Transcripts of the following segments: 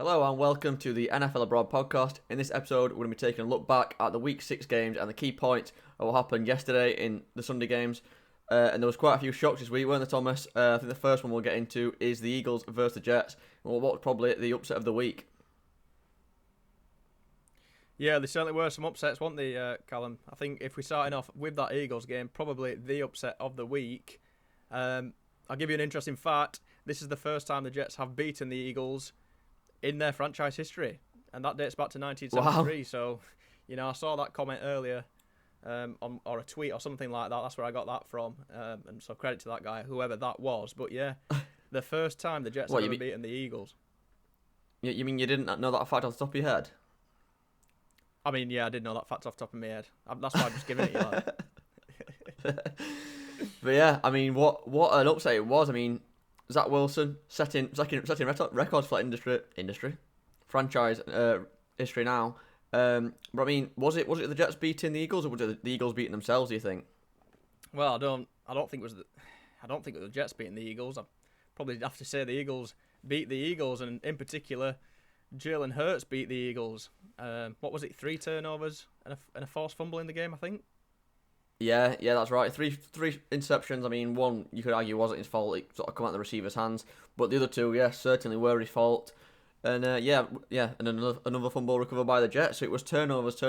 Hello and welcome to the NFL Abroad podcast. In this episode, we're going to be taking a look back at the Week 6 games and the key points of what happened yesterday in the Sunday games. And there was quite a few shocks this week, weren't there, Thomas? I think the first one we'll get into is the Eagles versus the Jets. Well, what was probably the upset of the week? Yeah, there certainly were some upsets, weren't they, Callum? I think if we're starting off with that Eagles game, probably the upset of the week. I'll give you an interesting fact. This is the first time the Jets have beaten the Eagles in their franchise history, and that dates back to 1973. Wow. So, I saw that comment earlier, or a tweet or something like that. That's where I got that from, and so credit to that guy, whoever that was. But yeah, the first time the Jets have ever beaten the Eagles. You mean you didn't know that fact off the top of your head? I mean, yeah, I did know that fact off the top of my head. That's why I'm just giving it you. Like. But yeah, I mean, what an upset it was. I mean, Zach Wilson setting records for industry franchise history now. But I mean, was it the Jets beating the Eagles, or was it the Eagles beating themselves? Do you think? Well, I don't think it was the Jets beating the Eagles. I probably have to say the Eagles beat the Eagles, and in particular, Jalen Hurts beat the Eagles. What was it? 3 turnovers and a forced fumble in the game, I think. Yeah, that's right. Three interceptions. I mean, one you could argue wasn't his fault. It sort of come out the receiver's hands, but the other two, certainly were his fault. And and another fumble recovered by the Jets. So it was turnovers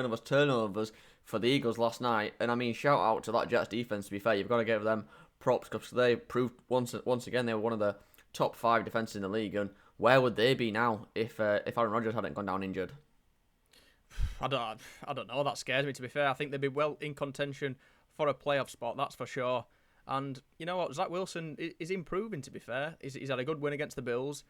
for the Eagles last night. And I mean, shout out to that Jets defense. To be fair, you've got to give them props because they proved once again they were one of the top 5 defenses in the league. And where would they be now if Aaron Rodgers hadn't gone down injured? I don't know. That scares me, to be fair. I think they'd be well in contention for a playoff spot, that's for sure. And you know what? Zach Wilson is improving, to be fair. He's had a good win against the Bills,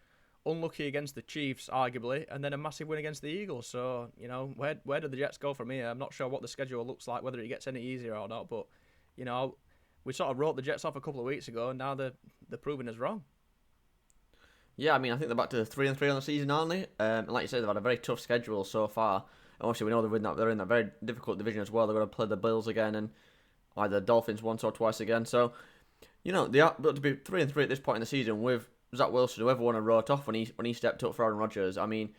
unlucky against the Chiefs, arguably, and then a massive win against the Eagles. So, where do the Jets go from here? I'm not sure what the schedule looks like, whether it gets any easier or not. But, we sort of wrote the Jets off a couple of weeks ago, and now they're proving us wrong. Yeah, I mean, I think they're back to 3-3 on the season, aren't they? And like you said, they've had a very tough schedule so far. And obviously, we know they're in that very difficult division as well. They're going to play the Bills again and either the Dolphins once or twice again. So, they are to be 3-3 at this point in the season with Zach Wilson, who everyone had wrote off when he stepped up for Aaron Rodgers. I mean,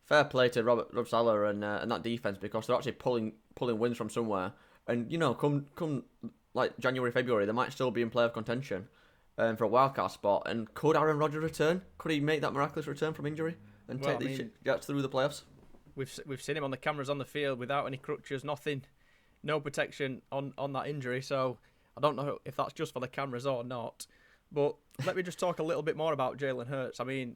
fair play to Rob Saleh and that defense, because they're actually pulling wins from somewhere. And come like January, February, they might still be in playoff contention for a wildcard spot. And could Aaron Rodgers return? Could he make that miraculous return from injury and take the Jets through the playoffs? We've seen him on the cameras on the field without any crutches, nothing, no protection on that injury. So I don't know if that's just for the cameras or not. But let me just talk a little bit more about Jalen Hurts. I mean,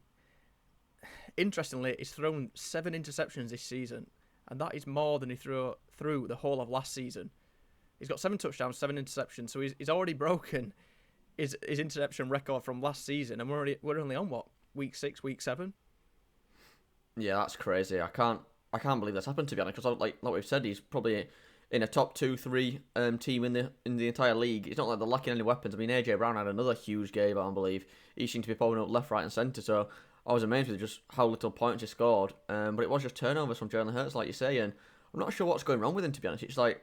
interestingly, he's thrown 7 interceptions this season, and that is more than he threw the whole of last season. He's got 7 touchdowns, 7 interceptions, so he's already broken his interception record from last season, and we're only on week 6, week 7. Yeah, that's crazy. I can't believe that's happened, to be honest. Because like we've said, he's probably in a top 2-3 team in the entire league. It's not like they're lacking any weapons. I mean, AJ Brown had another huge game, I believe. He seemed to be popping up left, right, and centre. So I was amazed with just how little points he scored. But it was just turnovers from Jalen Hurts, like you say. And I'm not sure what's going wrong with him, to be honest. It's like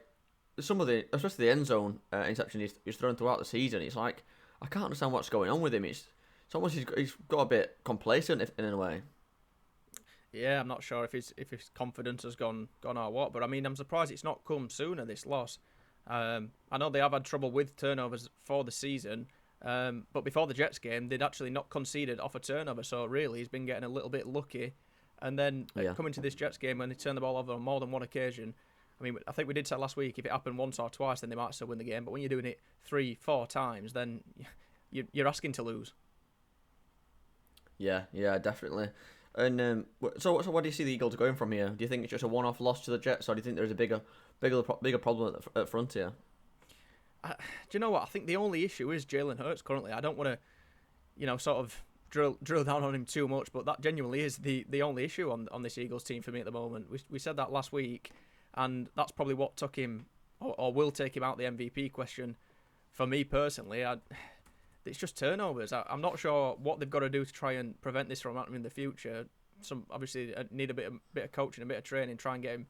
some of especially the end zone interception he's thrown throughout the season. It's like I can't understand what's going on with him. It's almost he's got a bit complacent in a way. Yeah, I'm not sure if his confidence has gone or what, but I mean, I'm surprised it's not come sooner, this loss. I know they have had trouble with turnovers for the season, but before the Jets game, they'd actually not conceded off a turnover, so really he's been getting a little bit lucky. And then coming to this Jets game, when they turned the ball over on more than one occasion, I mean, I think we did say last week, if it happened once or twice, then they might still win the game, but when you're doing it 3-4 times, then you're asking to lose. Yeah, definitely. And so what do you see the Eagles going from here? Do you think it's just a one-off loss to the Jets, or do you think there's a bigger problem at front here? Do you know what? I think the only issue is Jalen Hurts currently. I don't want to, sort of drill down on him too much, but that genuinely is the only issue on this Eagles team for me at the moment. We said that last week, and that's probably what took him, or will take him out the MVP question. For me personally, it's just turnovers. I'm not sure what they've got to do to try and prevent this from happening in the future. Some obviously need a bit of coaching, a bit of training, try and get him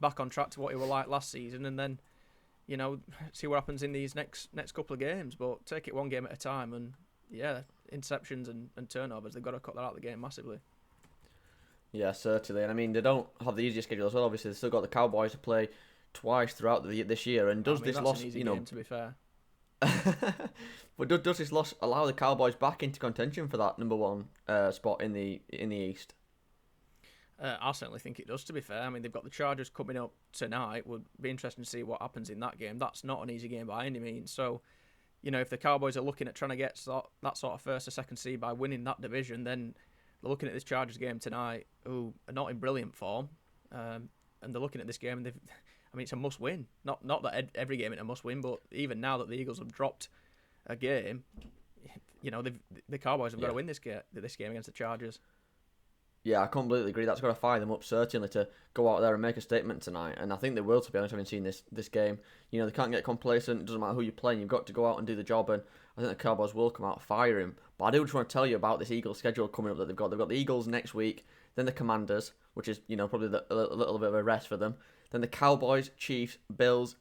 back on track to what he was like last season, and then see what happens in these next couple of games. But take it one game at a time, and interceptions and turnovers, they've got to cut that out of the game massively. Yeah, certainly. And I mean, they don't have the easiest schedule as well. Obviously, they've still got the Cowboys to play twice throughout this year. And I does mean, this that's an loss, easy game, to be fair. but does this loss allow the Cowboys back into contention for that number one spot in the East? I certainly think it does, to be fair. I mean, they've got the Chargers coming up tonight. Would be interesting to see what happens in that game. That's not an easy game by any means. So, if the Cowboys are looking at trying to get that sort of first or second seed by winning that division, then they're looking at this Chargers game tonight, who are not in brilliant form, and they're looking at this game and it's a must-win. Not that every game is a must-win, but even now that the Eagles have dropped a game, the Cowboys have got to win this game against the Chargers. Yeah, I completely agree. That's got to fire them up, certainly, to go out there and make a statement tonight. And I think they will, to be honest, having seen this game. They can't get complacent. It doesn't matter who you're playing. You've got to go out and do the job. And I think the Cowboys will come out firing. But I do just want to tell you about this Eagles schedule coming up that they've got. They've got the Eagles next week, then the Commanders, which is, probably a little bit of a rest for them. Then the Cowboys, Chiefs, Bills,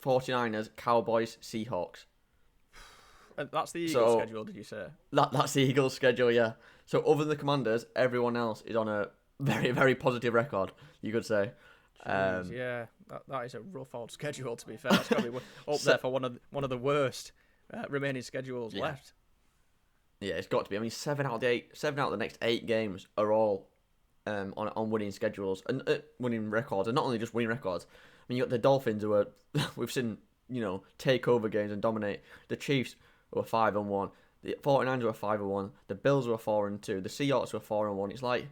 49ers, Cowboys, Seahawks. That's the Eagles schedule, did you say? That's the Eagles schedule, yeah. So other than the Commanders, everyone else is on a very, very positive record, you could say. Jeez, yeah, that is a rough old schedule, to be fair. It's got to be up there for one of the worst remaining schedules left. Yeah, it's got to be. I mean, 7 out of the next 8 games are all on winning schedules and winning records, and not only just winning records. I mean, you got the Dolphins who are we've seen take over games and dominate. The Chiefs who are 5-1, the 49ers who are 5-1, the Bills who are 4-2, the Seahawks who are 4-1. It's like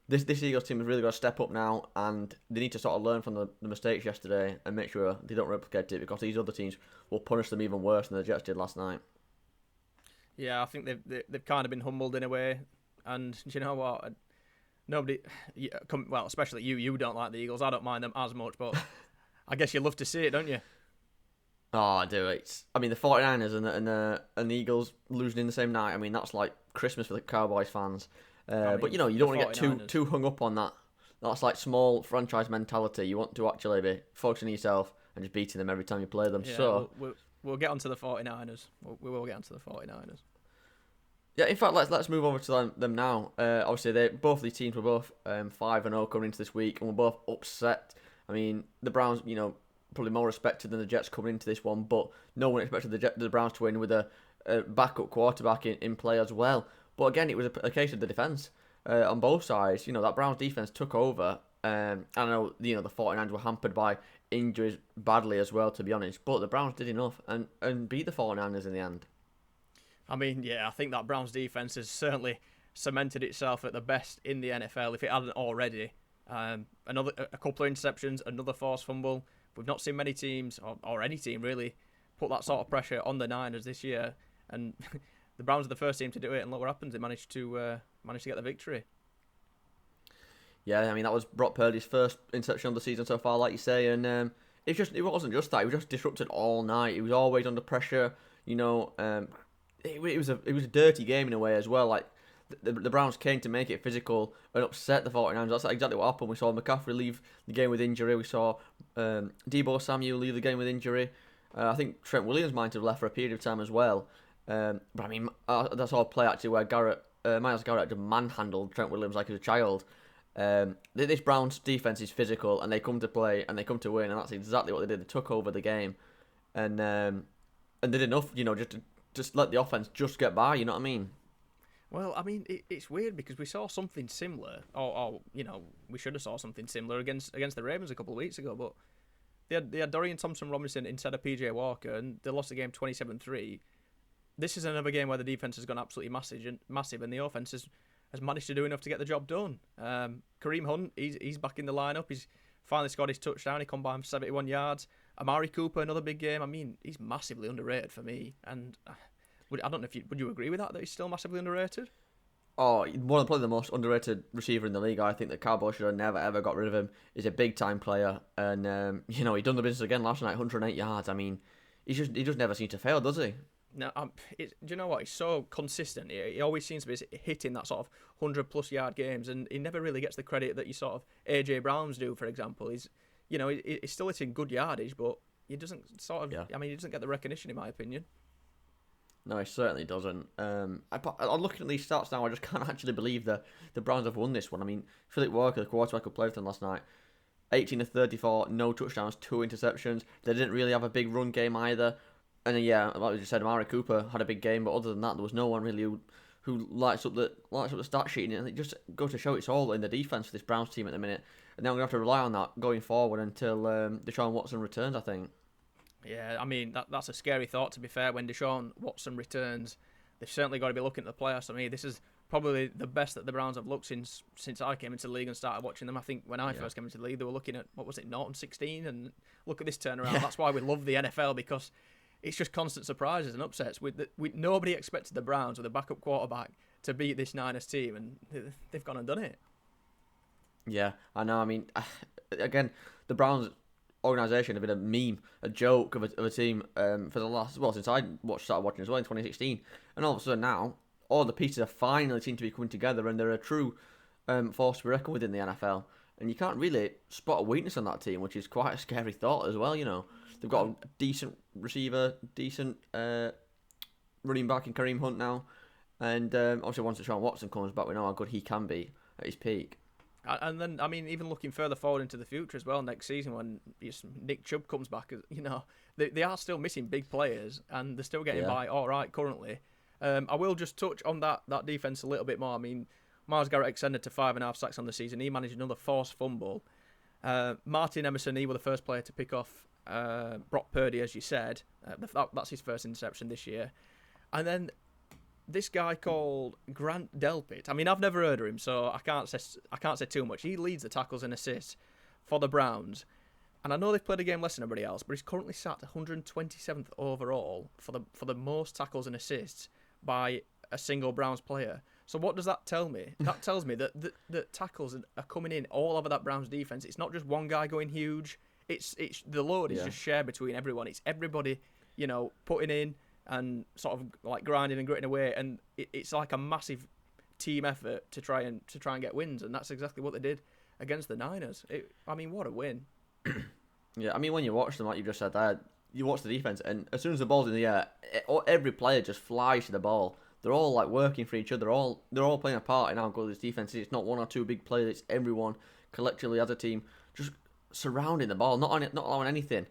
this Eagles team has really got to step up now, and they need to sort of learn from the mistakes yesterday and make sure they don't replicate it, because these other teams will punish them even worse than the Jets did last night. Yeah, I think they've kind of been humbled in a way, and do you know what? Nobody, well, especially you don't like the Eagles. I don't mind them as much, but I guess you love to see it, don't you? Oh, I do. I mean, the 49ers and the Eagles losing in the same night. I mean, that's like Christmas for the Cowboys fans. But you don't want to get too hung up on that. That's like small franchise mentality. You want to actually be focusing on yourself and just beating them every time you play them. Yeah, so we'll get onto the 49ers. We will get onto the 49ers. Yeah, in fact, let's move over to them now. Obviously, both of these teams were both 5-0 coming into this week, and were both upset. I mean, the Browns, probably more respected than the Jets coming into this one, but no one expected the Browns to win with a backup quarterback in play as well. But again, it was a case of the defense on both sides. That Browns defense took over. I know the 49ers were hampered by injuries badly as well, to be honest, but the Browns did enough and beat the 49ers in the end. I mean, yeah, I think that Browns defense has certainly cemented itself at the best in the NFL, if it hadn't already. A couple of interceptions, another forced fumble. We've not seen many teams, or any team really, put that sort of pressure on the Niners this year. And the Browns are the first team to do it, and look what happens. They managed to get the victory. Yeah, I mean, that was Brock Purdy's first interception of the season so far, like you say. And it wasn't just that. He was just disrupted all night. He was always under pressure. It was a dirty game in a way as well. Like the Browns came to make it physical and upset the 49ers. That's exactly what happened. We saw McCaffrey leave the game with injury. We saw Deebo Samuel leave the game with injury. I think Trent Williams might have left for a period of time as well. But I mean, that's all play actually where Myles Garrett had manhandled Trent Williams like he was a child. This Browns defense is physical, and they come to play and they come to win, and that's exactly what they did. They took over the game, and did enough, just to just let the offense just get by. You know what I mean? Well, I mean, it's weird because we saw something similar, or we should have saw something similar against the Ravens a couple of weeks ago, but they had Dorian Thompson-Robinson instead of PJ Walker, and they lost the game 27-3. This is another game where the defense has gone absolutely massive, and the offense has managed to do enough to get the job done. Kareem Hunt, he's back in the lineup. He's finally scored his touchdown. He combined for 71 yards. Amari Cooper, another big game. I mean, he's massively underrated for me. And I don't know if would you agree with that he's still massively underrated? Oh, probably the most underrated receiver in the league. I think the Cowboys should have never ever got rid of him. He's a big time player, and he done the business again last night, 108 yards. I mean, he just never seems to fail, does he? No, do you know what? He's so consistent. He always seems to be hitting that sort of 100+ yard games, and he never really gets the credit that you sort of AJ Browns do, for example. He's still hitting good yardage, but he doesn't he doesn't get the recognition, in my opinion. No, it certainly doesn't. I'm looking at these stats now. I just can't actually believe the Browns have won this one. I mean, Philip Walker, the quarterback who played for them last night, 18 of 34, no touchdowns, 2 interceptions. They didn't really have a big run game either. And then, yeah, like we just said, Amari Cooper had a big game, but other than that, there was no one really who lights up the stat sheet. And it just goes to show it's all in the defense for this Browns team at the minute. And now we're going to have to rely on that going forward until Deshaun Watson returns, I think. Yeah, I mean, that's a scary thought, to be fair. When Deshaun Watson returns, they've certainly got to be looking at the playoffs. I mean, this is probably the best that the Browns have looked since I came into the league and started watching them. I think when I first came into the league, they were looking at, what was it, 0-16? And look at this turnaround. Yeah. That's why we love the NFL, because it's just constant surprises and upsets. Nobody expected the Browns with a backup quarterback to beat this Niners team, and they've gone and done it. Yeah, I know. I mean, again, the Browns organisation have been a meme, a joke of a team for the last, since I started watching as well in 2016. And all of a sudden now, all the pieces are finally seem to be coming together, and they're a true force to be reckoned with in the NFL. And you can't really spot a weakness on that team, which is quite a scary thought as well, you know. They've got a decent receiver, decent running back in Kareem Hunt now. And obviously once Deshaun Watson comes back, we know how good he can be at his peak. And then, I mean, even looking further forward into the future as well, next season when Nick Chubb comes back, you know, they are still missing big players, and they're still getting by all right currently. I will just touch on that defense a little bit more. I mean, Myles Garrett extended to 5.5 sacks on the season. He managed another forced fumble. Martin Emerson, he was the first player to pick off Brock Purdy, as you said. That's his first interception this year. And then this guy called Grant Delpit. I mean, I've never heard of him, so I can't say too much. He leads the tackles and assists for the Browns, and I know they've played a game less than everybody else, but he's currently sat 127th overall for the most tackles and assists by a single Browns player. So what does that tell me? That tells me that tackles are coming in all over that Browns defense. It's not just one guy going huge. It's the load is just shared between everyone. It's everybody, you know, putting in and sort of like grinding and gritting away, and it's like a massive team effort to try and get wins, and that's exactly what they did against the Niners. I mean, what a win! Yeah, I mean, when you watch them, like you just said there, you watch the defense, and as soon as the ball's in the air, every player just flies to the ball. They're all like working for each other. They're all playing a part in how good this defense is. It's not one or two big players. It's everyone collectively as a team just surrounding the ball, not allowing anything.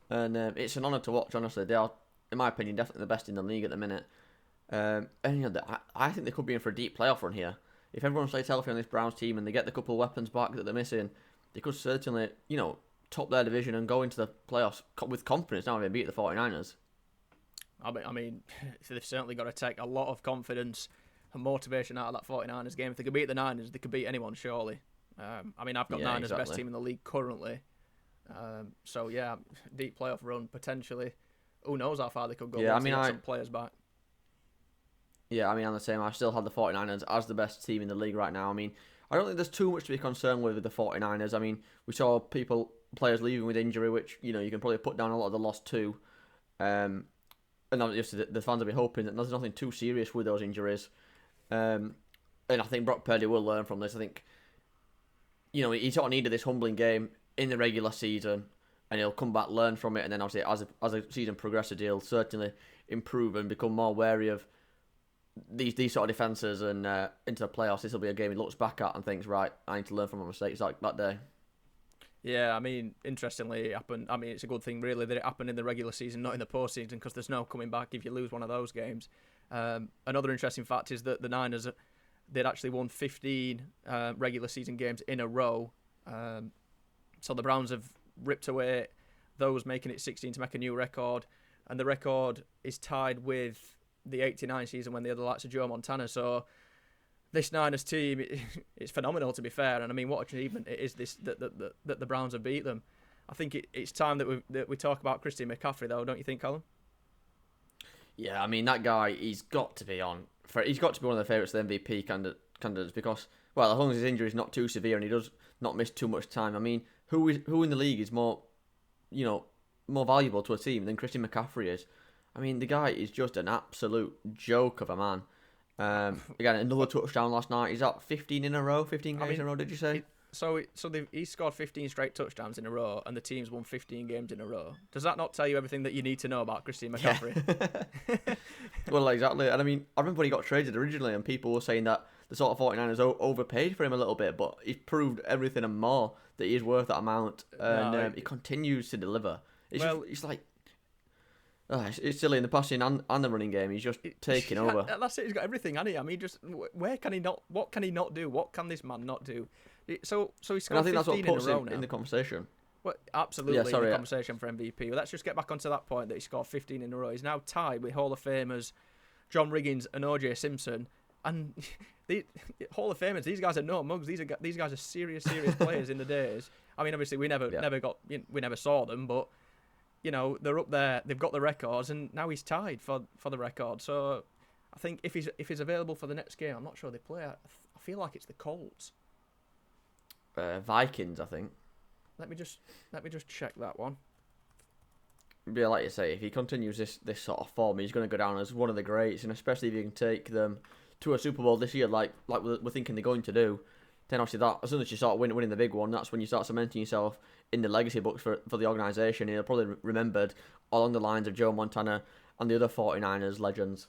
And it's an honour to watch. Honestly, they are, in my opinion, definitely the best in the league at the minute. And you know, I think they could be in for a deep playoff run here. If everyone stays healthy on this Browns team and they get the couple of weapons back that they're missing, they could certainly, you know, top their division and go into the playoffs with confidence now and beat the 49ers. I mean, they've certainly got to take a lot of confidence and motivation out of that 49ers game. If they could beat the Niners, they could beat anyone, surely. I mean, I've got Niners best team in the league currently. So, yeah, deep playoff run, potentially. Who knows how far they could go once they get some players back. Yeah, I mean, I'm the same. I still have the 49ers as the best team in the league right now. I mean, I don't think there's too much to be concerned with the 49ers. I mean, we saw players leaving with injury, which, you know, you can probably put down a lot of the loss too. And obviously the fans will be hoping that there's nothing too serious with those injuries. And I think Brock Purdy will learn from this. I think, you know, he sort of needed this humbling game in the regular season, and he'll come back, learn from it, and then obviously as the season progresses, he'll certainly improve and become more wary of these sort of defenses. And into the playoffs, this will be a game he looks back at and thinks, right, I need to learn from my mistakes like that day. Yeah, I mean, interestingly, it happened. I mean, it's a good thing, really, that it happened in the regular season, not in the postseason, because there's no coming back if you lose one of those games. Another interesting fact is that the Niners, they'd actually won 15 regular season games in a row. So the Browns have ripped away those, making it 16 to make a new record. And the record is tied with the 89 season when they had the likes of Joe Montana. So this Niners team, it's phenomenal, to be fair. And I mean, what achievement it is this that the Browns have beat them. I think it's time that we talk about Christian McCaffrey, though, don't you think, Colin? Yeah, I mean, that guy, he's got to be one of the favourites of the MVP candidates because, well, as long as his injury is not too severe and he does not miss too much time. I mean, who in the league is more valuable to a team than Christian McCaffrey is? I mean, the guy is just an absolute joke of a man. Again, another touchdown last night. He's at 15 games in a row, did you say? He's scored 15 straight touchdowns in a row, and the team's won 15 games in a row. Does that not tell you everything that you need to know about Christian McCaffrey? Yeah. Well, exactly. And I mean, I remember when he got traded originally, and people were saying that the sort of 49ers overpaid for him a little bit, but he's proved everything and more that he is worth that amount, and he continues to deliver. It's like. It's silly in the passing and the running game. He's just taking over. That's it. He's got everything, hasn't he? I mean, just where can he not? What can he not do? What can this man not do? So he's scored 15 in a row now. And I think that's what puts him in the conversation. Well, absolutely, in the conversation for MVP. Well, let's just get back onto that point that he scored 15 in a row. He's now tied with Hall of Famers John Riggins and O.J. Simpson. And the Hall of Famers, these guys are no mugs. These guys are serious players in the days. I mean, obviously we never saw them, but they're up there. They've got the records, and now he's tied for the record. So I think if he's available for the next game, I'm not sure they play. I feel like it's the Colts. Vikings, I think. Let me just check that one. Yeah, like you say, if he continues this sort of form, he's going to go down as one of the greats, and especially if you can take them to a Super Bowl this year, like we're thinking they're going to do. Then obviously that, as soon as you start winning the big one, that's when you start cementing yourself in the legacy books for the organisation. He'll probably remembered along the lines of Joe Montana and the other 49ers legends.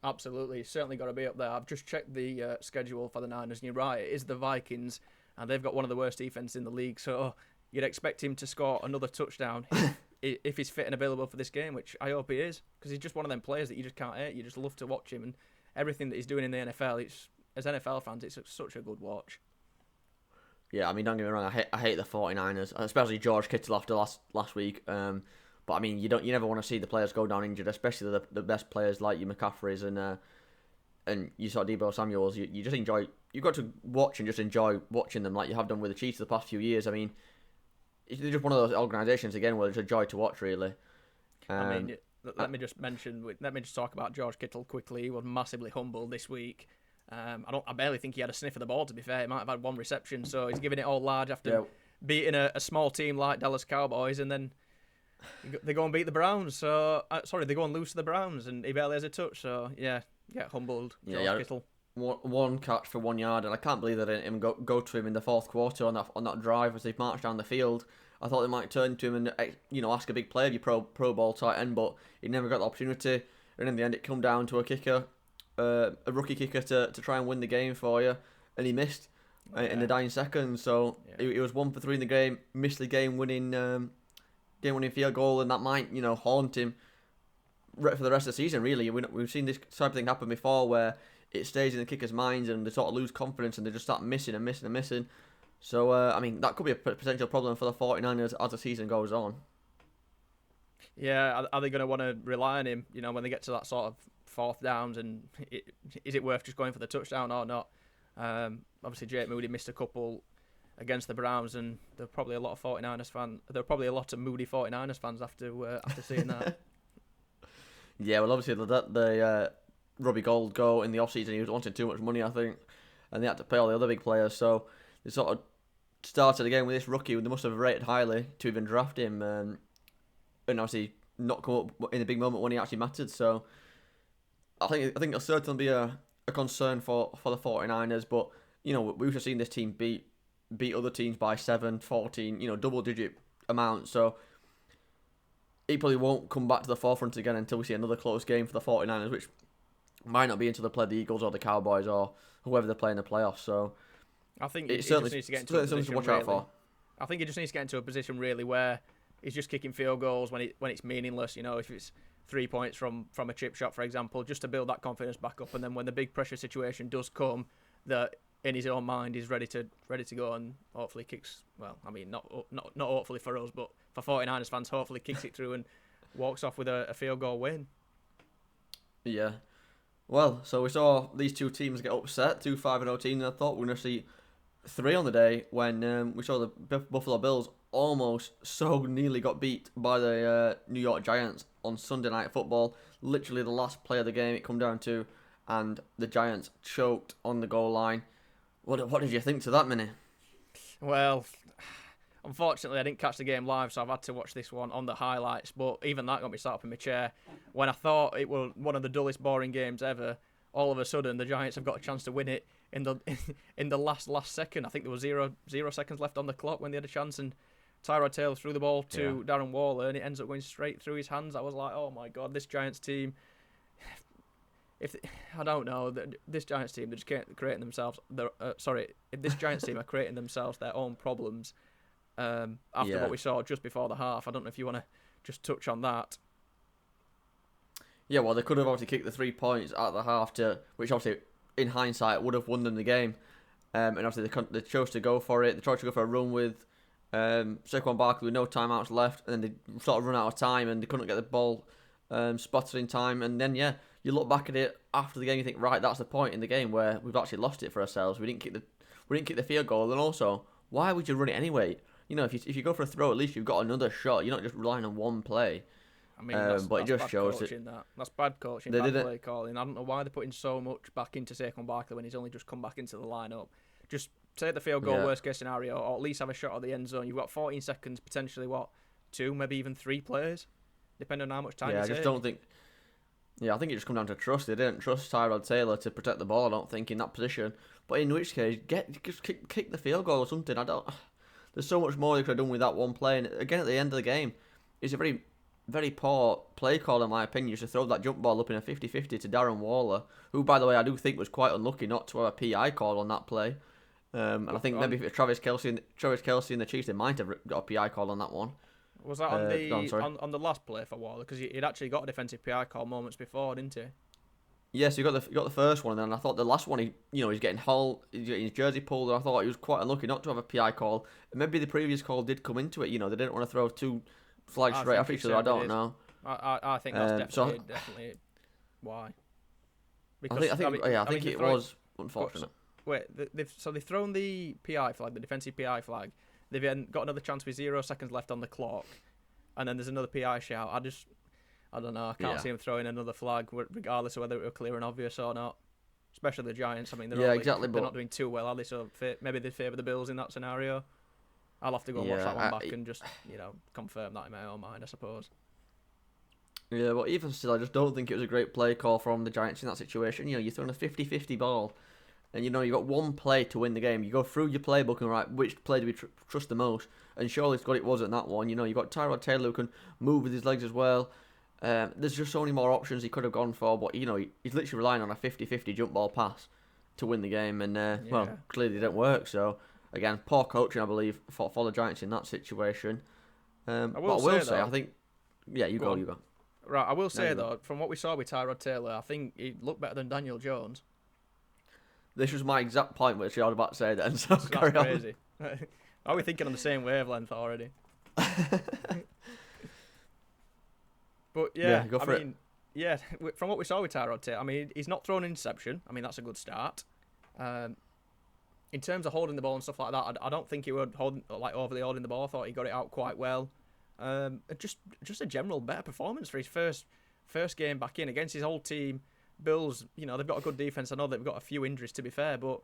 Absolutely, he's certainly got to be up there. I've just checked the schedule for the Niners, and you're right, it is the Vikings, and they've got one of the worst defenses in the league, so you'd expect him to score another touchdown if he's fit and available for this game, which I hope he is, because he's just one of them players that you just can't hate. You just love to watch him, and everything that he's doing in the NFL, as NFL fans, it's such a good watch. Yeah, I mean, don't get me wrong, I hate the 49ers, especially George Kittle after last week. But I mean, you never want to see the players go down injured, especially the best players like your McCaffreys and you saw Deebo Samuels. You just enjoy. You've got to watch and just enjoy watching them like you have done with the Chiefs the past few years. I mean, it's just one of those organisations again where it's a joy to watch, really. I mean, let me just talk about George Kittle quickly. He was massively humbled this week. I barely think he had a sniff of the ball, to be fair. He might have had one reception, so he's giving it all large after beating a small team like Dallas Cowboys, and then they go and beat the Browns. So they go and lose to the Browns, and he barely has a touch. So get humbled, George Kittle. One catch for 1 yard, and I can't believe they didn't even go to him in the fourth quarter on that drive as they marched down the field. I thought they might turn to him and ask a big play of your pro ball tight end, but he never got the opportunity. And in the end, it came down to a kicker. A rookie kicker to try and win the game for you, and he missed in the dying seconds. So he was 1 for 3 in the game, missed the game-winning field goal, and that might haunt him for the rest of the season. Really, we've seen this type of thing happen before, where it stays in the kicker's minds and they sort of lose confidence and they just start missing and missing and missing. So I mean, that could be a potential problem for the 49ers as the season goes on. Yeah, are they going to want to rely on him? When they get to that sort of fourth downs, and is it worth just going for the touchdown or not? Obviously, Jake Moody missed a couple against the Browns, and there are probably a lot of 49ers fans. There are probably a lot of Moody 49ers fans after seeing that. Yeah, well, obviously the Robbie Gould go in the offseason. He was wanting too much money, I think, and they had to pay all the other big players. So they sort of started again with this rookie. They must have rated highly to even draft him, and obviously not come up in a big moment when he actually mattered. So I think it'll certainly be a concern for the 49ers, but we've just seen this team beat other teams by 7, 14, double digit amounts, so he probably won't come back to the forefront again until we see another close game for the 49ers, which might not be until they play the Eagles or the Cowboys or whoever they play in the playoffs. So I think he just needs to get into a position to watch out for. I think he just needs to get into a position really where he's just kicking field goals when it's meaningless. If it's 3 points from a chip shot, for example, just to build that confidence back up, and then when the big pressure situation does come, that in his own mind he's ready to go and hopefully kicks. Well, I mean, not hopefully for us, but for 49ers fans, hopefully kicks it through and walks off with a field goal win. Yeah. Well, so we saw these two teams get upset, 2 5-0 teams, and I thought we were going to see 3 on the day when we saw the Buffalo Bills almost so nearly got beat by the New York Giants on Sunday Night Football. Literally the last play of the game it come down to, and the Giants choked on the goal line. What did you think to that, Minnie? Well, unfortunately I didn't catch the game live, so I've had to watch this one on the highlights, but even that got me sat up in my chair. When I thought it was one of the dullest, boring games ever, all of a sudden the Giants have got a chance to win it in the in the last second. I think there was zero seconds left on the clock when they had a chance, and Tyrod Taylor threw the ball to Darren Waller, and it ends up going straight through his hands. I was like, oh my god, this Giants team. I don't know, this Giants team, they're just creating themselves. If this Giants team are creating themselves their own problems after what we saw just before the half. I don't know if you want to just touch on that. Yeah, well, they could have obviously kicked the 3 points at the half, which obviously, in hindsight, would have won them the game. And obviously, they chose to go for it. They tried to go for a run with Saquon Barkley with no timeouts left, and then they sort of run out of time, and they couldn't get the ball spotted in time. And then, you look back at it after the game, you think, right, that's the point in the game where we've actually lost it for ourselves. We didn't kick the field goal, and also, why would you run it anyway? You know, if you go for a throw, at least you've got another shot. You're not just relying on one play. I mean, that's it just bad shows coaching. That's bad coaching, bad play calling. I don't know why they're putting so much back into Saquon Barkley when he's only just come back into the lineup. Just take the field goal, worst case scenario, or at least have a shot at the end zone. You've got 14 seconds, potentially 2, maybe even 3 plays, depending on how much time you take. I just don't think. Yeah, I think it just comes down to trust. They didn't trust Tyrod Taylor to protect the ball, I don't think, in that position. But in which case, just kick the field goal or something. There's so much more they could have done with that one play. And again, at the end of the game, it's a very, very poor play call, in my opinion, to throw that jump ball up in a 50-50 to Darren Waller, who, by the way, I do think was quite unlucky not to have a PI call on that play. And I think maybe if it was Travis Kelce and the Chiefs, they might have got a PI call on that one. Was that on the last play for Waller? Because he'd actually got a defensive PI call moments before, didn't he? Yes, you got the first one, and then I thought the last one, he's getting his jersey pulled, and I thought he was quite unlucky not to have a PI call. And maybe the previous call did come into it. They didn't want to throw 2 flags straight after each other. I don't know. I think that's definitely why. Because I think it was unfortunate. They've thrown the PI flag, the defensive PI flag. They've then got another chance with 0 seconds left on the clock, and then there's another PI shout. I don't know. I can't see him throwing another flag, regardless of whether it were clear and obvious or not. Especially the Giants. I mean, they're not doing too well, are they? So maybe they favour the Bills in that scenario. I'll have to go and watch that one back and just confirm that in my own mind, I suppose. Yeah, but even still, I just don't think it was a great play call from the Giants in that situation. You're throwing a 50-50 ball, and you've got one play to win the game. You go through your playbook and right, which play do we trust the most? And surely it's what it was in that one. You've got Tyrod Taylor who can move with his legs as well. There's just so many more options he could have gone for, but he's literally relying on a 50-50 jump ball pass to win the game, and clearly it didn't work. So again, poor coaching, I believe, for the Giants in that situation. I will say, I think, you go. Right, I will say though, from what we saw with Tyrod Taylor, I think he looked better than Daniel Jones. This was my exact point, which I was about to say then. So that's crazy. Are we thinking on the same wavelength already? But go for it. From what we saw with Tyrod Taylor, I mean, he's not thrown an interception. I mean, that's a good start. In terms of holding the ball and stuff like that, I don't think he would overly holding the ball. I thought he got it out quite well. Just a general better performance for his first game back in against his old team. Bills, they've got a good defense. I know they've got a few injuries, to be fair, but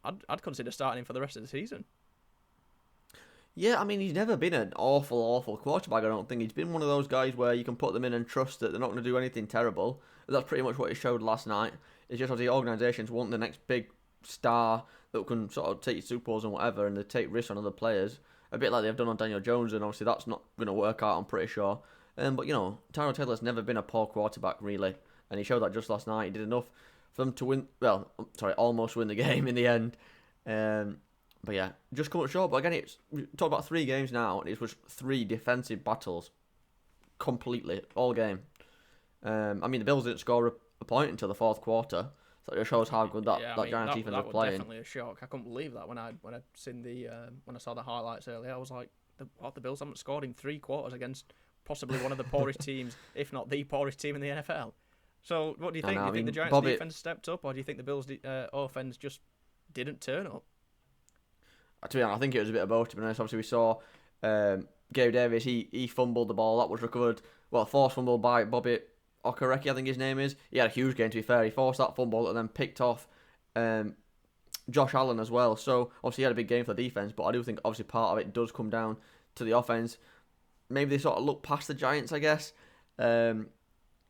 I'd consider starting him for the rest of the season. Yeah, I mean, he's never been an awful quarterback, I don't think. He's been one of those guys where you can put them in and trust that they're not going to do anything terrible. That's pretty much what he showed last night. It's just the organisations want the next big star that can sort of take you Super Bowls and whatever, and they take risks on other players. A bit like they've done on Daniel Jones, and obviously that's not going to work out, I'm pretty sure. But, Tyrod Taylor's never been a poor quarterback, really. And he showed that just last night. He did enough for them to win, almost win the game in the end. But yeah, just come up short. But again, we talk about 3 games now, and it was 3 defensive battles. Completely, all game. I mean, the Bills didn't score a point until the 4th quarter. So it just shows how good that Giants defense was playing. That was definitely a shock. I couldn't believe that when I seen when I saw the highlights earlier. I was like, the Bills haven't scored in 3 quarters against possibly one of the poorest teams, if not the poorest team in the NFL. So what do you think? Do you think the Giants defense stepped up, or do you think the Bills offense just didn't turn up? To be honest, I think it was a bit of both, to be honest. Obviously, we saw Gabe Davis, he fumbled the ball. That was recovered, forced fumble by Bobby Okereke, I think his name is. He had a huge game, to be fair. He forced that fumble and then picked off Josh Allen as well. So, obviously, he had a big game for the defense, but I do think, obviously, part of it does come down to the offense. Maybe they sort of looked past the Giants, I guess, and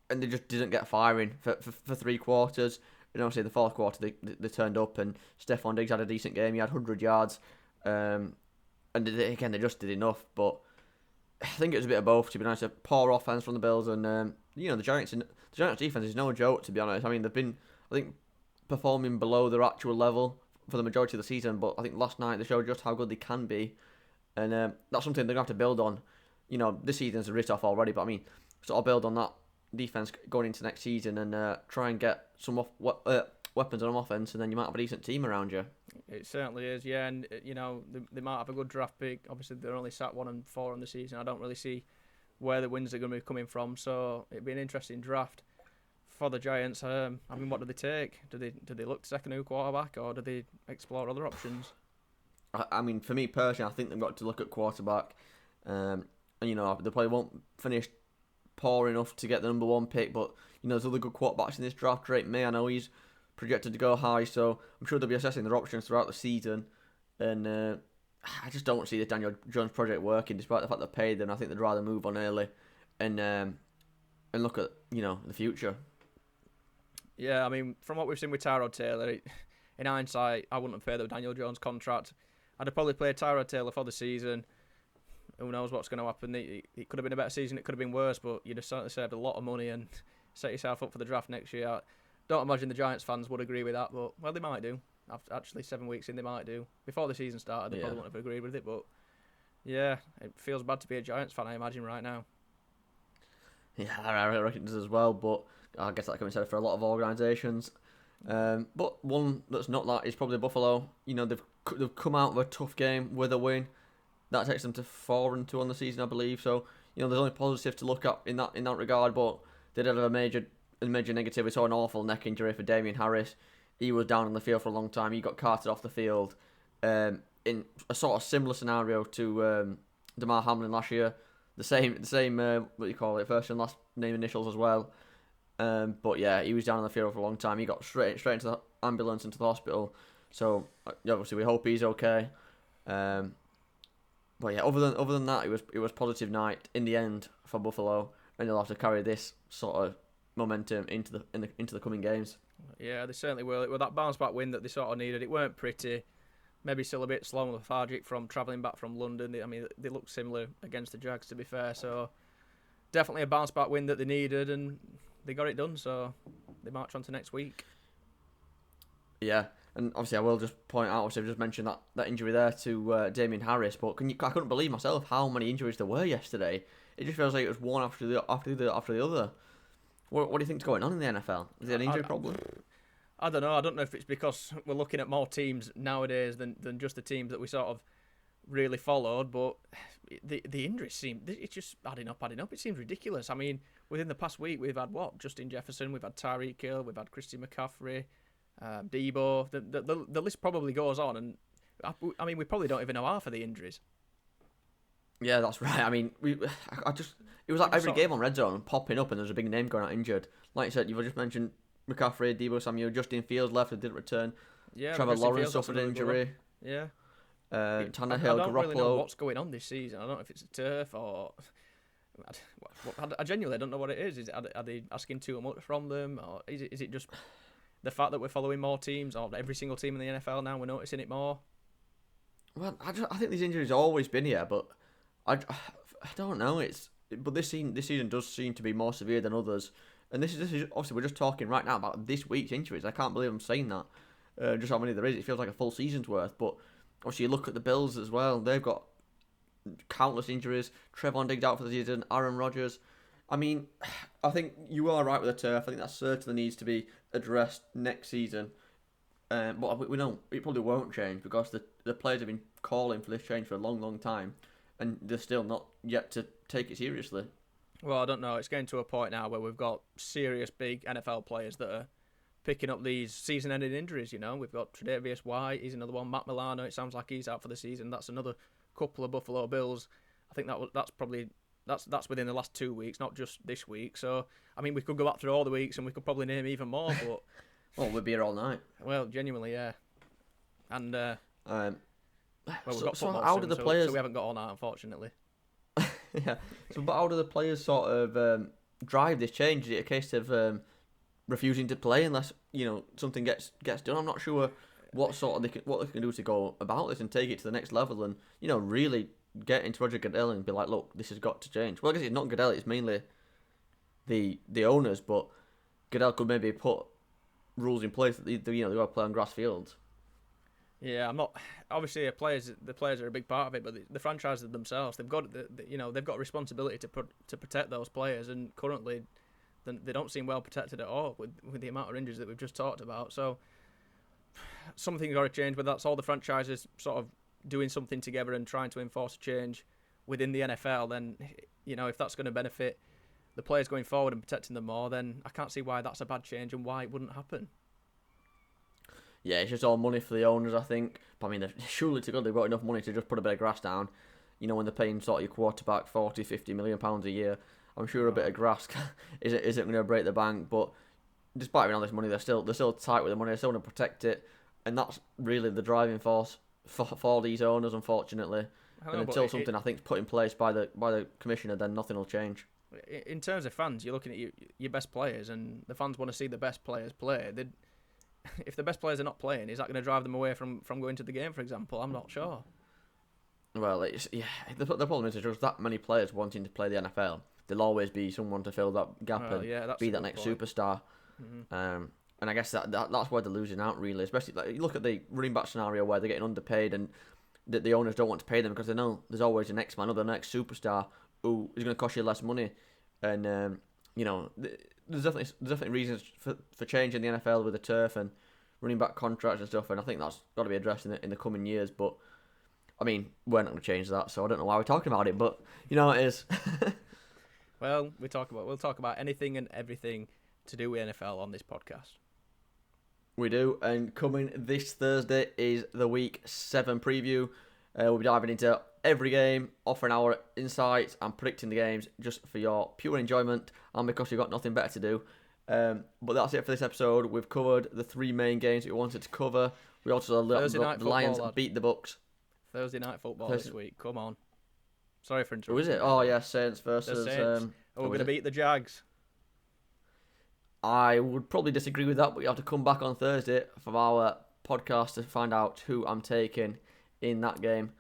they just didn't get firing for 3 quarters. And obviously the fourth quarter they turned up, and Stephon Diggs had a decent game. He had 100 yards, and again they just did enough. But I think it was a bit of both, to be honest. A poor offense from the Bills, and the Giants defense is no joke, to be honest. I mean, they've been, I think, performing below their actual level for the majority of the season, but I think last night they showed just how good they can be, and that's something they're going to have to build on. This season's a writ-off already, but I mean, sort of build on that defense going into next season and try and get some weapons on offense, and then you might have a decent team around you. It certainly is, yeah, and they might have a good draft pick. Obviously, they're only sat 1-4 on the season. I don't really see where the wins are going to be coming from, so it'd be an interesting draft for the Giants. I mean, what do they take? Do they look to second new quarterback, or do they explore other options? I mean, for me personally, I think they've got to look at quarterback. And they probably won't finish poor enough to get the number one pick, but there's other good quarterbacks in this draft. Drake May, I know he's projected to go high, so I'm sure they'll be assessing their options throughout the season. And I just don't see the Daniel Jones project working, despite the fact they paid them. I think they'd rather move on early and look at the future. Yeah, I mean, from what we've seen with Tyrod Taylor, in hindsight, I wouldn't have paid the Daniel Jones contract. I'd have probably played Tyrod Taylor for the season. Who knows what's going to happen? It could have been a better season, it could have been worse, but you'd have certainly saved a lot of money and set yourself up for the draft next year. I don't imagine the Giants fans would agree with that, but, well, they might do. Actually, 7 weeks in, they might do. Before the season started, they probably wouldn't have agreed with it, but, yeah, it feels bad to be a Giants fan, I imagine, right now. Yeah, I reckon it does as well, but I guess that can be said for a lot of organisations. But one that's not that is probably Buffalo. They've come out of a tough game with a win. That takes them to 4-2 on the season, I believe. So there's only positive to look at in that regard. But they did have a major negative. We saw an awful neck injury for Damien Harris. He was down on the field for a long time. He got carted off the field in a sort of similar scenario to Damar Hamlin last year. The same what do you call it, first and last name initials as well. But yeah, he was down on the field for a long time. He got straight into the ambulance, into the hospital. So obviously we hope he's okay. But yeah, other than that, it was positive night in the end for Buffalo, and they'll have to carry this sort of momentum into the coming games. Yeah, they certainly will. It was that bounce back win that they sort of needed. It weren't pretty. Maybe still a bit slow and lethargic from travelling back from London. They look similar against the Jags, to be fair. So definitely a bounce back win that they needed, and they got it done. So they march on to next week. Yeah, and obviously I will just point out. Obviously, I've just mentioned that injury there to Damien Harris, but I couldn't believe myself how many injuries there were yesterday. It just feels like it was one after the other. What do you think's going on in the NFL? Is it an injury problem? I don't know. I don't know if it's because we're looking at more teams nowadays than just the teams that we sort of really followed, but the injuries it's just adding up. It seems ridiculous. I mean, within the past week, we've had Justin Jefferson, we've had Tyreek Hill, we've had Christian McCaffrey, Debo. The list probably goes on, and I mean, we probably don't even know half of the injuries. Yeah, that's right. I mean, it was like every game on Red Zone popping up, and there's a big name going out injured. Like you said, you've just mentioned McCaffrey, Debo Samuel, Justin Fields left and didn't return. Yeah, Trevor Lawrence suffered an injury. Yeah. Tannehill, Garoppolo. I don't really know what's going on this season. I don't know if it's a turf or... I genuinely don't know what it is. Are they asking too much from them? Or is it just the fact that we're following more teams, or every single team in the NFL now, we're noticing it more? Well, I think these injuries have always been here, but I don't know. But this season does seem to be more severe than others. And this is obviously we're just talking right now about this week's injuries. I can't believe I'm saying that. Just how many there is. It feels like a full season's worth. But obviously you look at the Bills as well. They've got countless injuries. Trevon Diggs out for the season. Aaron Rodgers. I mean, I think you are right with the turf. I think that certainly needs to be addressed next season. But we know it probably won't change because the players have been calling for this change for a long, long time. And they're still not yet to take it seriously. Well, I don't know. It's getting to a point now where we've got serious big NFL players that are picking up these season-ending injuries. We've got Tre'Davious White. He's another one. Matt Milano. It sounds like he's out for the season. That's another couple of Buffalo Bills. I think that's within the last 2 weeks, not just this week. So I mean, we could go back through all the weeks and we could probably name even more. But well, we'd be here all night. Well, genuinely, yeah. And we've got so football how soon, do the players? So we haven't got all night, unfortunately. Yeah. So, but how do the players sort of drive this change? Is it a case of refusing to play unless something gets done. I'm not sure what they can do to go about this and take it to the next level, and really get into Roger Goodell and be like, look, this has got to change. Well, I guess it's not Goodell; it's mainly the owners, but Goodell could maybe put rules in place that they got to play on grass fields. Yeah, I'm not. Obviously, the players are a big part of it, but the franchises themselves, they've got they've got a responsibility to protect those players, and currently, they don't seem well protected at all with the amount of injuries that we've just talked about. So, something's got to change. But that's all the franchises sort of doing something together and trying to enforce a change within the NFL. Then, if that's going to benefit the players going forward and protecting them more, then I can't see why that's a bad change and why it wouldn't happen. Yeah, it's just all money for the owners, I think. But I mean, surely to God, they've got enough money to just put a bit of grass down. When they're paying sort of your quarterback 40, 50 million pounds a year, I'm sure a bit of grass isn't going to break the bank. But despite having all this money, they're still tight with the money. They still want to protect it, and that's really the driving force for these owners, unfortunately. And until something I think is put in place by the commissioner, then nothing will change. In terms of fans, you're looking at your best players, and the fans want to see the best players play. If the best players are not playing, is that going to drive them away from going to the game, for example? I'm not sure. Well, the problem is there's just that many players wanting to play the NFL. There'll always be someone to fill that gap be that next superstar. Mm-hmm. And I guess that's where they're losing out, really. Especially, like, you look at the running back scenario where they're getting underpaid and the owners don't want to pay them because they know there's always the next man or the next superstar who is going to cost you less money. And, there's definitely reasons for changing the NFL with the turf and running back contracts and stuff, and I think that's got to be addressed in the coming years. But I mean, we're not going to change that, so I don't know why we're talking about it. But you know how it is. Well, we'll talk about anything and everything to do with NFL on this podcast. We do, and coming this Thursday is the Week 7 preview. We'll be diving into every game, offering our insights and predicting the games just for your pure enjoyment and because you've got nothing better to do. But that's it for this episode. We've covered the 3 main games that we wanted to cover. We also let the Lions beat the Bucks. Thursday night football this week. Come on. Sorry for interrupting. Who is it? Oh yeah, Saints versus. The Saints. We're going to beat the Jags. I would probably disagree with that, but you have to come back on Thursday for our podcast to find out who I'm taking in that game.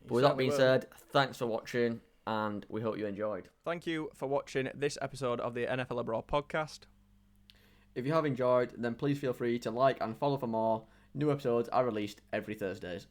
But with that being said, thanks for watching, and we hope you enjoyed. Thank you for watching this episode of the NFL Abroad podcast. If you have enjoyed, then please feel free to like and follow for more. New episodes are released every Thursdays.